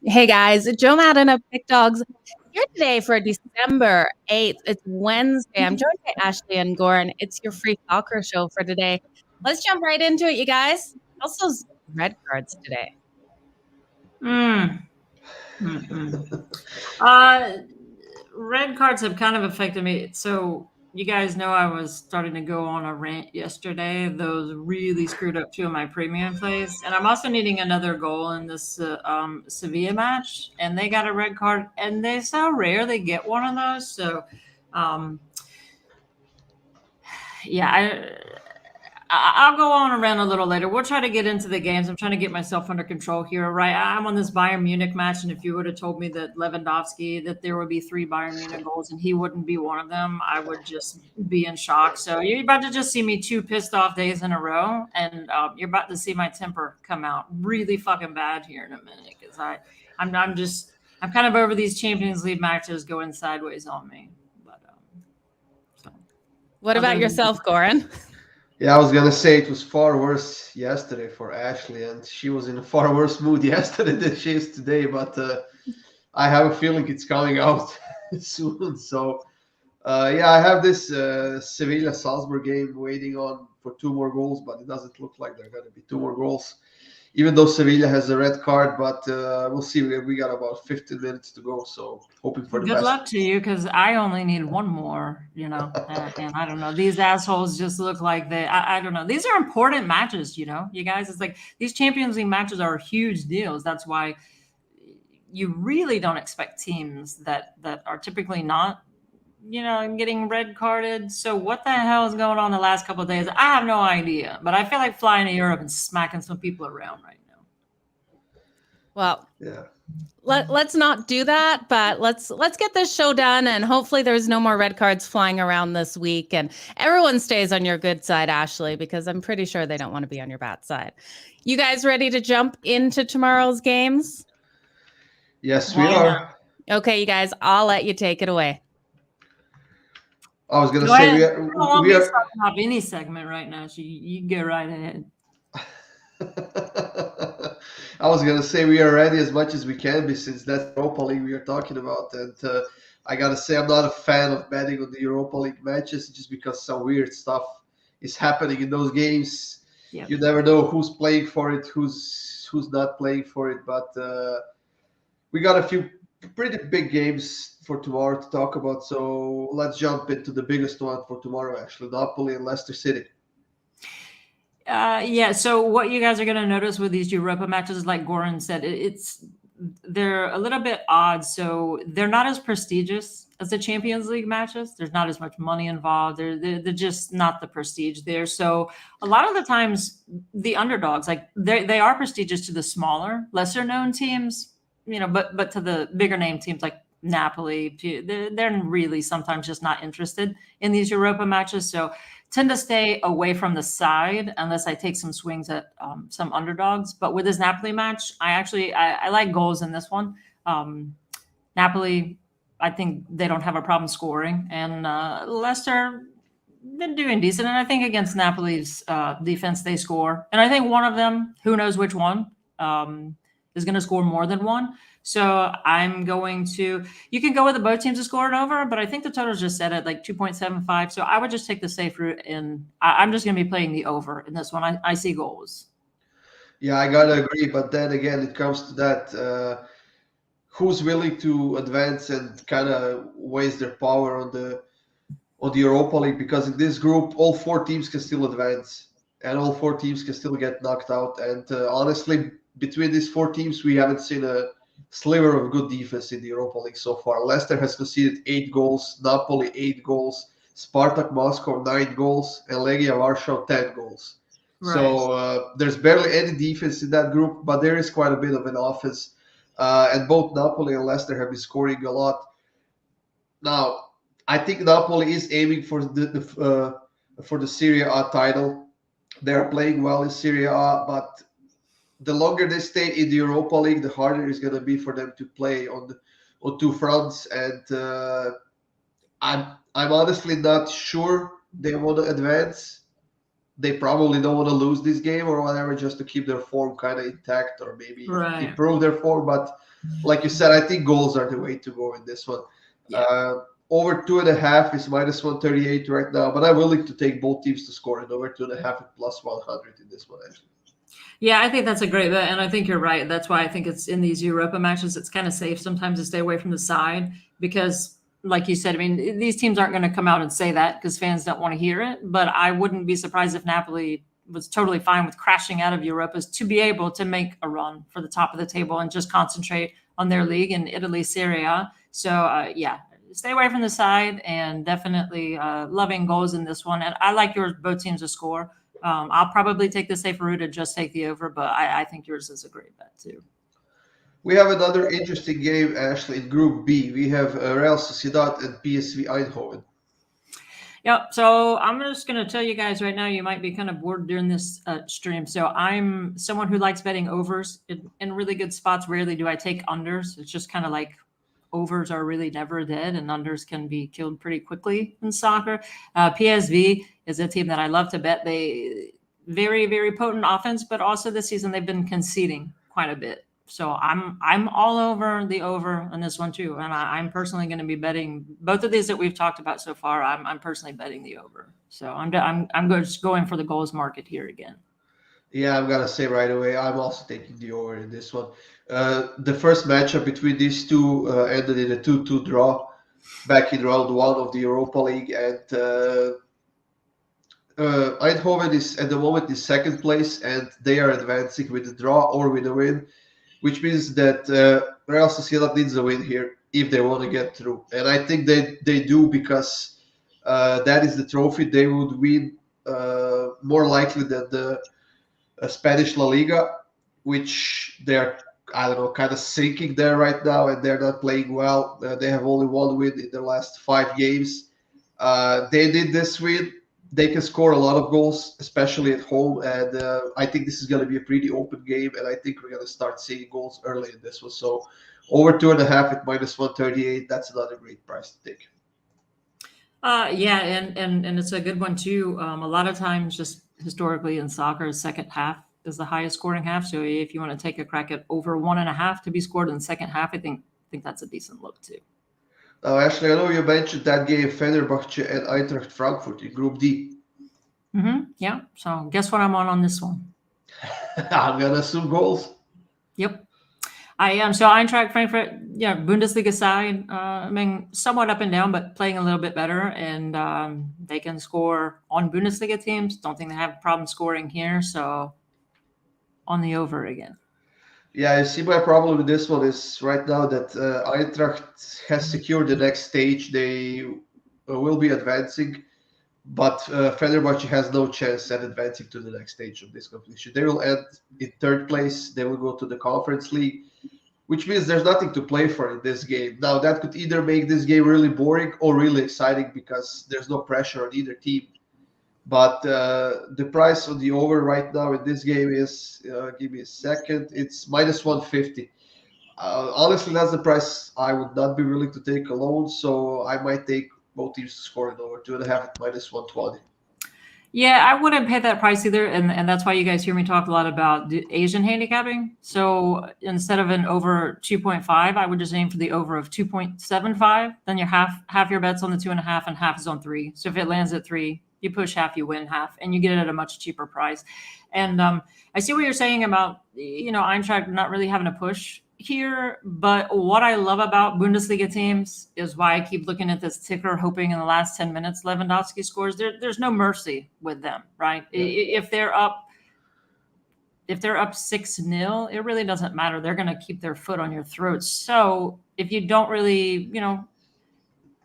Hey guys, Joe Madden of Pick Dogs here today for December 8th. It's Wednesday. I'm joined by Ashley and Goran. It's your free soccer show for today. Let's jump right into it, you guys. Also, red cards today. Mm. Uh, Red cards have kind of affected me. So you guys know I was starting to go on a rant yesterday. Those really screwed up two of my premium plays, and I'm also needing another goal in this Sevilla match. And they got a red card, and they so rare they get one of those. So, um, yeah, I'll go on around a little later. We'll try to get into the games. I'm trying to get myself under control here, right? I'm on this Bayern Munich match, and if you would have told me that Lewandowski, that there would be 3 Bayern Munich goals and he wouldn't be one of them, I would just be in shock. So you're about to just see me 2 pissed off days in a row, and you're about to see my temper come out really fucking bad here in a minute because I'm kind of over these Champions League matches going sideways on me. But so What about yourself, Goran? Yeah, I was gonna say it was far worse yesterday for Ashley, and she was in a far worse mood yesterday than she is today. But I have a feeling it's coming out soon. So yeah, I have this Sevilla Salzburg game waiting on for 2 more goals, but it doesn't look like there are gonna be 2 more goals. Even though Sevilla has a red card, but we'll see. We got about 15 minutes to go, so hoping for the good best. luck to you, because I only need one more, and I don't know. These assholes just look like I don't know. These are important matches, you guys. It's like these Champions League matches are huge deals. That's why you really don't expect teams that are typically not, getting red carded. So what the hell is going on the last couple of days? I have no idea, but I feel like flying to Europe and smacking some people around right now. Well, Yeah. Let's not do that, but let's get this show done, and hopefully there's no more red cards flying around this week, and everyone stays on your good side, Ashley, because I'm pretty sure they don't want to be on your bad side. You guys ready to jump into tomorrow's games? Yes, we are. Okay, you guys, I'll let you take it away. I was gonna say I don't want me starting off any segment right now, so you go right ahead. I was gonna say we are ready as much as we can be, since that's Europa League we are talking about, and I gotta say I'm not a fan of betting on the Europa League matches just because some weird stuff is happening in those games. Yep. You never know who's playing for it, who's not playing for it, but we got a few pretty big games for tomorrow to talk about. So let's jump into the biggest one for tomorrow, actually, Napoli and Leicester City. Yeah. So what you guys are going to notice with these Europa matches, like Goran said, they're a little bit odd. So they're not as prestigious as the Champions League matches. There's not as much money involved. They're just not the prestige there. So a lot of the times, the underdogs, like they are prestigious to the smaller, lesser known teams, but to the bigger name teams like Napoli, they're really sometimes just not interested in these Europa matches. So tend to stay away from the side unless I take some swings at some underdogs. But with this Napoli match, I like goals in this one. Napoli, I think they don't have a problem scoring, and Leicester been doing decent. And I think against Napoli's defense, they score. And I think one of them, who knows which one, is going to score more than one. So I'm going to, you can go with the both teams to score it over, but I think the total's just set at like 2.75. So I would just take the safe route, and I'm just going to be playing the over in this one. I see goals. Yeah, I gotta agree. But then again, it comes to that who's willing to advance and kind of waste their power on the Europa League, because in this group, all 4 teams can still advance and all 4 teams can still get knocked out. And honestly, between these 4 teams, we haven't seen a sliver of good defense in the Europa League so far. Leicester has conceded 8 goals, Napoli 8 goals, Spartak Moscow 9 goals, and Legia Warsaw 10 goals. Right. So there's barely any defense in that group, but there is quite a bit of an offense. And both Napoli and Leicester have been scoring a lot. Now, I think Napoli is aiming for the Serie A title. They are playing well in Serie A, but the longer they stay in the Europa League, the harder it's going to be for them to play on 2 fronts. And I'm honestly not sure they want to advance. They probably don't want to lose this game or whatever, just to keep their form kind of intact, or maybe improve their form. But like you said, I think goals are the way to go in this one. Yeah. Over 2.5 is minus 138 right now, but I'm willing to take both teams to score, and over 2.5 at plus 100 in this one, actually. Yeah, I think that's a great bet, and I think you're right. That's why I think it's in these Europa matches, it's kind of safe sometimes to stay away from the side because, like you said, I mean, these teams aren't going to come out and say that because fans don't want to hear it. But I wouldn't be surprised if Napoli was totally fine with crashing out of Europas to be able to make a run for the top of the table and just concentrate on their league in Italy, Serie A. So, yeah, stay away from the side and definitely loving goals in this one. And I like both teams to score. I'll probably take the safer route and just take the over, but I think yours is a great bet too. We have another interesting game, Ashley, in Group B. We have Real Sociedad and PSV Eindhoven. Yep. So I'm just going to tell you guys right now, you might be kind of bored during this stream. So I'm someone who likes betting overs in really good spots. Rarely do I take unders. It's just kind of like overs are really never dead and unders can be killed pretty quickly in soccer. PSV is a team that I love to bet. They very, very potent offense, but also this season they've been conceding quite a bit. So I'm all over the over on this one too, and I'm personally going to be betting both of these that we've talked about so far. I'm personally betting the over. So I'm just going for the goals market here again. Yeah, I'm gonna say right away, I'm also taking the over in this one. The first matchup between these two ended in a 2-2 draw back in round 1 of the Europa League, and Eindhoven is at the moment in second place, and they are advancing with a draw or with a win, which means that Real Sociedad needs a win here if they want to get through. And I think they do, because that is the trophy they would win more likely than the Spanish La Liga, which they're, I don't know, kind of sinking there right now, and they're not playing well. They have only one win in their last 5 games. They did this win. They can score a lot of goals, especially at home, and I think this is going to be a pretty open game, and I think we're going to start seeing goals early in this one. So over 2.5 at minus 138, that's another great price to take. Yeah, and it's a good one too. A lot of times, just historically in soccer, second half is the highest scoring half. So if you want to take a crack at over 1.5 to be scored in the second half, I think that's a decent look too. Now, Ashley, I know you mentioned that game, Fenerbahce and Eintracht Frankfurt in Group D. Yeah. So guess what I'm on this one? I'm gonna assume goals. Yep. I am. So Eintracht Frankfurt, yeah, Bundesliga side, I mean, somewhat up and down, but playing a little bit better. And they can score on Bundesliga teams. Don't think they have a problem scoring here. So on the over again. Yeah, you see, my problem with this one is right now that Eintracht has secured the next stage. They will be advancing, but Fenerbahce has no chance at advancing to the next stage of this competition. They will end in third place. They will go to the Conference League, which means there's nothing to play for in this game. Now, that could either make this game really boring or really exciting because there's no pressure on either team. But the price on the over right now in this game is, give me a second, it's minus 150. Honestly, that's the price I would not be willing to take alone, so I might take both teams to score it over 2.5 at minus 120. Yeah, I wouldn't pay that price either, and that's why you guys hear me talk a lot about Asian handicapping. So instead of an over 2.5, I would just aim for the over of 2.75. Then you're half your bets on the 2.5 and half is on 3. So if it lands at 3, you push half, you win half, and you get it at a much cheaper price. And I see what you're saying about, Eintracht not really having a push here. But what I love about Bundesliga teams is why I keep looking at this ticker, hoping in the last 10 minutes Lewandowski scores. There's no mercy with them, right? Yeah. If they're up 6-0, it really doesn't matter. They're going to keep their foot on your throat. So if you don't really,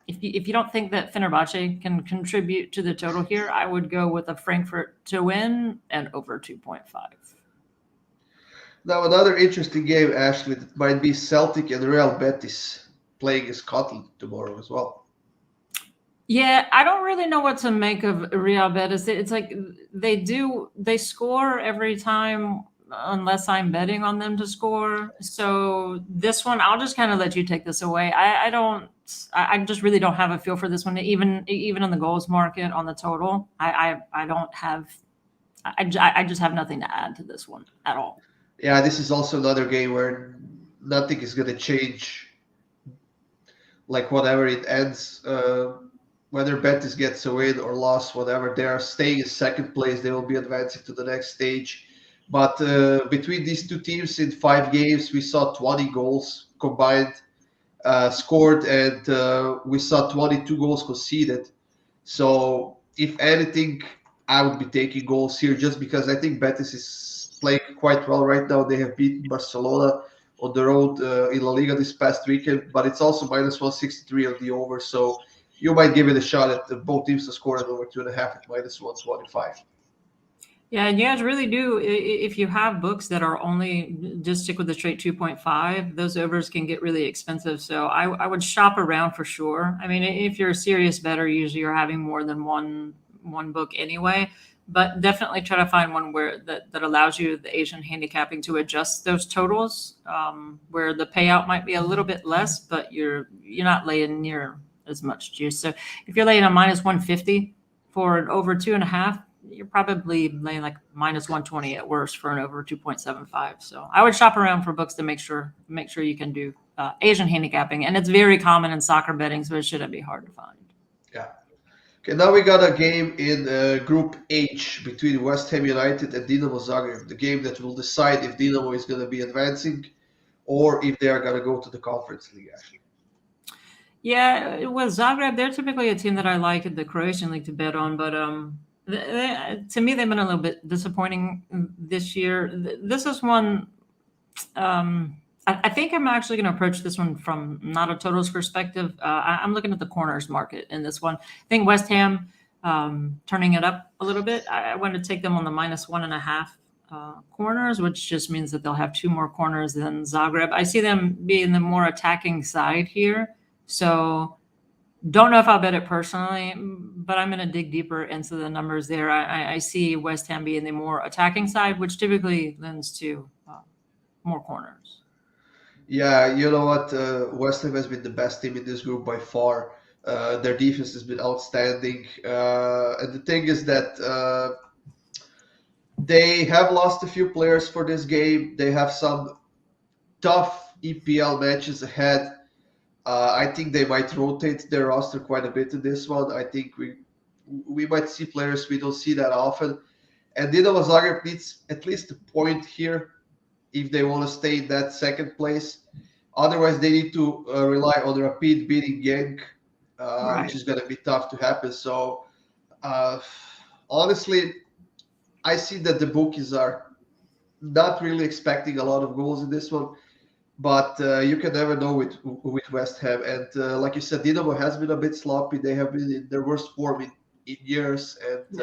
if you don't think that Fenerbahce can contribute to the total here, I would go with a Frankfurt to win and over 2.5. Now, another interesting game, Ashley, that might be Celtic and Real Betis playing in Scotland tomorrow as well. Yeah, I don't really know what to make of Real Betis. It's like they score every time unless I'm betting on them to score. So this one, I'll just kind of let you take this away. I just really don't have a feel for this one, even on the goals market on the total. I just have nothing to add to this one at all. Yeah, this is also another game where nothing is going to change. Like whatever it ends, whether Betis gets a win or loss, whatever, they are staying in second place. They will be advancing to the next stage. But between these two teams in 5 games, we saw 20 goals combined scored, and we saw 22 goals conceded. So if anything, I would be taking goals here just because I think Betis is playing quite well right now. They have beaten Barcelona on the road in La Liga this past weekend, but it's also minus 163 on the over. So you might give it a shot at both teams to score at over 2.5 at minus 125. Yeah, and you guys really do. If you have books that are only just stick with the straight 2.5, those overs can get really expensive. So I would shop around for sure. I mean, if you're a serious bettor, usually you're having more than one book anyway. But definitely try to find one where that allows you the Asian handicapping to adjust those totals, where the payout might be a little bit less, but you're not laying near as much juice. So if you're laying a minus 150 for an over 2.5, you're probably laying like minus 120 at worst for an over 2.75. So I would shop around for books to make sure you can do Asian handicapping, and it's very common in soccer betting, so it shouldn't be hard to find. Yeah. Okay, now we got a game in Group H between West Ham United and Dinamo Zagreb, the game that will decide if Dinamo is going to be advancing or if they are going to go to the Conference League, actually. Yeah, with Zagreb, they're typically a team that I like in the Croatian League to bet on, but to me, they've been a little bit disappointing this year. This is one, I think I'm actually going to approach this one from not a totals perspective. I'm looking at the corners market in this one. I think West Ham turning it up a little bit. I want to take them on the minus 1.5 corners, which just means that they'll have 2 more corners than Zagreb. I see them being the more attacking side here. So don't know if I'll bet it personally, but I'm going to dig deeper into the numbers there. I see West Ham being the more attacking side, which typically lends to more corners. Yeah, you know what? West Ham has been the best team in this group by far. Their defense has been outstanding. And the thing is that they have lost a few players for this game. They have some tough EPL matches ahead. I think they might rotate their roster quite a bit in this one. I think we might see players we don't see that often. And Dinamo Zagreb needs at least a point here if they want to stay in that second place. Otherwise, they need to rely on a rapid beating Genk, Right. which is going to be tough to happen. So, honestly, I see that the bookies are not really expecting a lot of goals in this one. But you can never know with West Ham. And like you said, Dinamo has been a bit sloppy. They have been in their worst form in years. And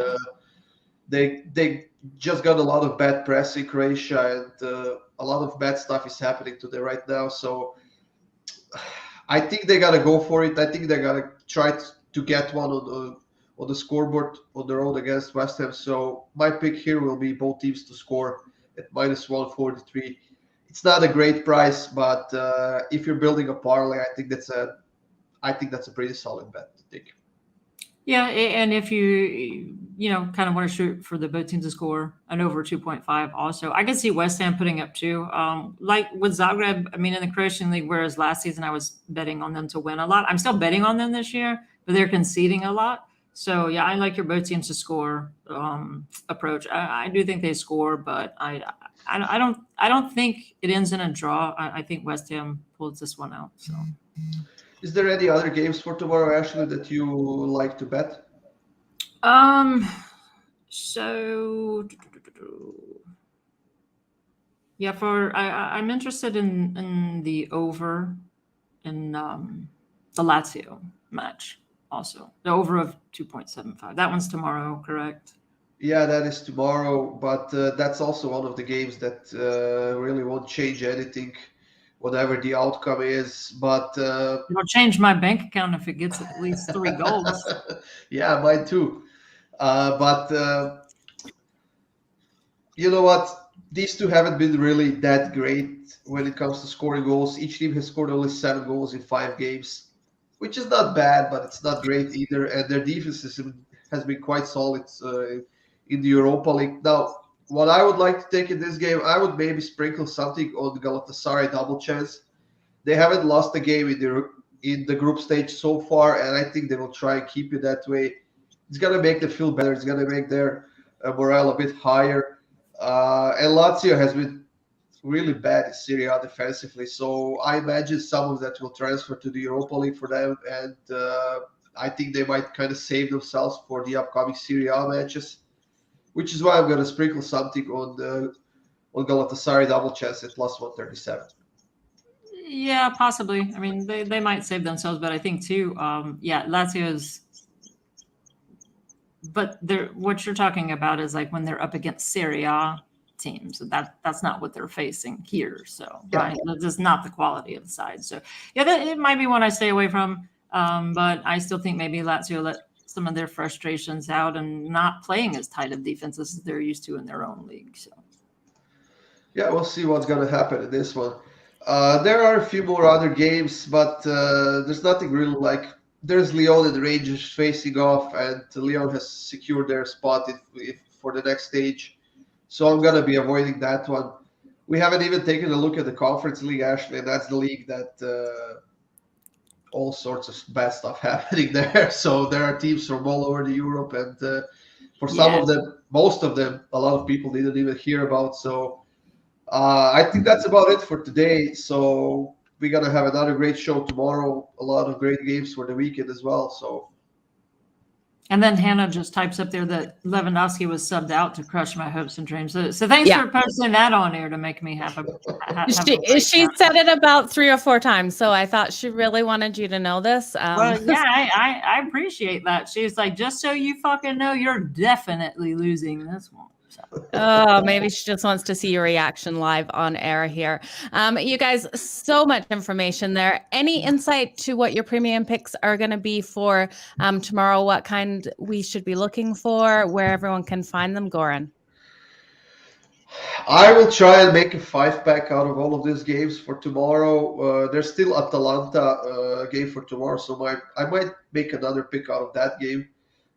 they just got a lot of bad press in Croatia. And a lot of bad stuff is happening to them right now. So I think they got to go for it. I think they got to try to get one on the scoreboard on the road against West Ham. So my pick here will be both teams to score at minus 143. It's not a great price, but if you're building a parlay, I think that's a pretty solid bet to take. Yeah, and if you kind of want to shoot for the both teams to score an over 2.5 also, I can see West Ham putting up 2. Like with Zagreb, I mean, in the Croatian League, whereas last season I was betting on them to win a lot. I'm still betting on them this year, but they're conceding a lot. So yeah, I like your both teams to score approach. I do think they score, but I don't think it ends in a draw. I think West Ham pulls this one out. So, is there any other games for tomorrow, Ashley, that you like to bet? So yeah, I'm interested in the over in the Lazio match also. The over of 2.75. That one's tomorrow, correct? Yeah, that is tomorrow, but that's also one of the games that really won't change anything, whatever the outcome is. But it'll change my bank account if it gets at least 3 goals. Yeah, mine too. But you know what? These two haven't been really that great when it comes to scoring goals. Each team has scored only 7 goals in 5 games, which is not bad, but it's not great either. And their defense has been quite solid in the Europa League. Now, what I would like to take in this game, I would maybe sprinkle something on Galatasaray double chance. They haven't lost a game in the group stage so far, and I think they will try and keep it that way. It's gonna make them feel better. It's gonna make their morale a bit higher. And Lazio has been really bad in Serie A defensively, so I imagine some of that will transfer to the Europa League for them, and I think they might kind of save themselves for the upcoming Serie A matches, which is why I'm going to sprinkle something on Galatasaray double chance at plus 137. Yeah, possibly. I mean, they might save themselves, but I think too, Lazio's. But what you're talking about is like when they're up against Serie A teams. That's not what they're facing here. So right, that's just not the quality of the side. So yeah, it might be one I stay away from. But I still think maybe Lazio let some of their frustrations out and not playing as tight of defenses as they're used to in their own league. So yeah, we'll see what's going to happen in this one. There are a few more other games, but there's nothing really like. There's Lyon and Rangers facing off, and Lyon has secured their spot if for the next stage. So I'm going to be avoiding that one. We haven't even taken a look at the Conference League, Ashley, and that's the league that all sorts of bad stuff happening there. So there are teams from all over Europe, and for some of them, most of them, a lot of people didn't even hear about. So I think that's about it for today. So we're going to have another great show tomorrow, a lot of great games for the weekend as well. So. And then Hannah just types up there that Lewandowski was subbed out to crush my hopes and dreams. So thanks for posting that on air to make me have she said it about 3 or 4 times. So I thought she really wanted you to know this. Well, yeah, I appreciate that. She's like, just so you fucking know, you're definitely losing this one. So. Oh, maybe she just wants to see your reaction live on air here. You guys, so much information there. Any insight to what your premium picks are going to be for tomorrow? What kind we should be looking for, where everyone can find them, Goran? I will try and make a 5-pack out of all of these games for tomorrow. There's still Atalanta game for tomorrow, so I might make another pick out of that game.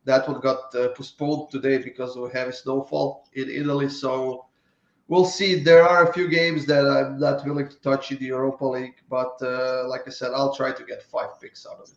That one got postponed today because of heavy snowfall in Italy. So we'll see. There are a few games that I'm not willing to touch in the Europa League. But like I said, I'll try to get 5 picks out of it.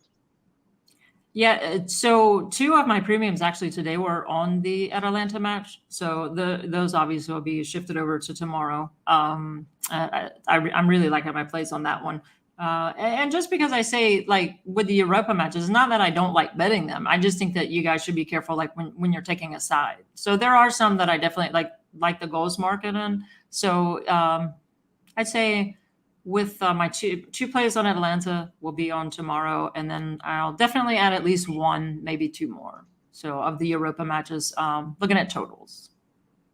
Yeah, so 2 of my premiums actually today were on the Atalanta match. So those obviously will be shifted over to tomorrow. I'm really liking my place on that one. And just because I say like with the Europa matches, it's not that I don't like betting them. I just think that you guys should be careful like when you're taking a side. So there are some that I definitely like the goals market in. So I'd say with my two plays on Atalanta will be on tomorrow, and then I'll definitely add at least 1, maybe 2 more. So of the Europa matches, looking at totals.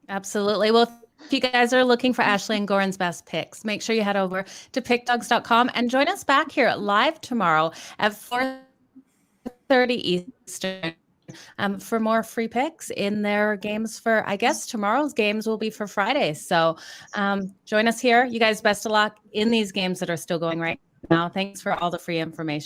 Absolutely. Well, if you guys are looking for Ashley and Goran's best picks, make sure you head over to pickdogs.com and join us back here live tomorrow at 4:30 Eastern for more free picks in their games for, I guess tomorrow's games will be for Friday. So join us here. You guys, best of luck in these games that are still going right now. Thanks for all the free information.